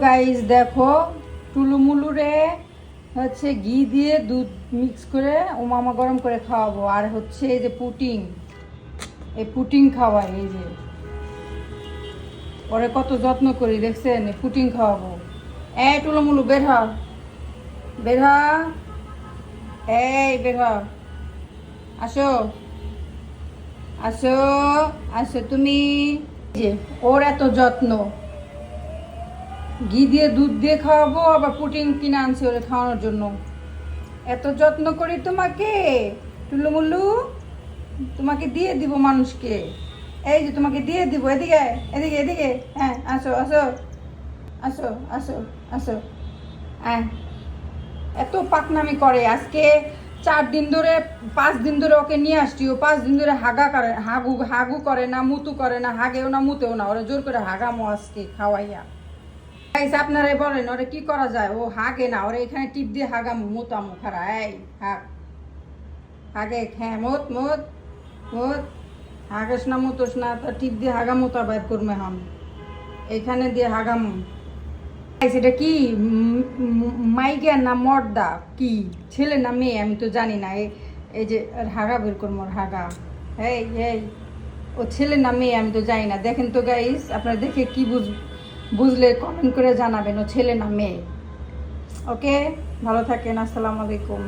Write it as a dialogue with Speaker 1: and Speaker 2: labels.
Speaker 1: Guys দেখো, টুলুমুলুরে হচ্ছে ঘি দিয়ে দুধ মিক্স করে ও মামা গরম করে খাওয়াবো। আর হচ্ছে এই যে পুটিং, এই পুটিং খাওয়াই, এই যে ওরে কত যত্ন করি দেখছেন, এই পুটিং খাওয়াবো। এই টুলুমুলু বের হ, বের হ, এই বের হ, আসো আসো আসো তুমি। যে ওর এত যত্ন, ঘি দিয়ে দুধ দিয়ে খাওয়াবো, আবার পুটিং কিনে আনছি ওরে খাওয়ানোর জন্য। এত যত্ন করি তোমাকে টুলুমুলু, তোমাকে দিয়ে দিব মানুষকে। এই যে তোমাকে দিয়ে দিব, এদিকে এদিকে এদিকে, হ্যাঁ আসো আসো আসো আসো আসো, হ্যাঁ। এত পাকনামি করে, আজকে 4 দিন ধরে 5 দিন ধরে ওকে নিয়ে আসছি, ও 5 দিন ধরে হাগা করে, হাগু হাগু করে না, মুতু করে না, হাগেও না মুতেও না, ওরা জোর করে হাগামো আজকে খাওয়াইয়া। আপনারাই বলেন ওরে কি করা যায়, ও হাগে না, ওরে এখানে টিপ দিয়ে হাগামো মুতামো খারা, এই হাগ হাগে, হ্যাঁ মোত মোত মোত, হাগেস না মুতোস না, তো টিপ দিয়ে হাগা মোতা বাইর করবে হন, এইখানে দিয়ে হাগামো। সেটা কি মাইগা না মর্দা, কি ছেলে না মেয়ে আমি তো জানি না। এই যে হাগা বের করবো, হাগা, এই এই ও ছেলে না মেয়ে আমি তো জানি না। দেখেন তো গাইস, আপনারা দেখে কি বুঝলে কমেন্ট করে জানাবেন ও ছেলে না মেয়ে। ওকে, ভালো থাকেন, আসসালামু আলাইকুম।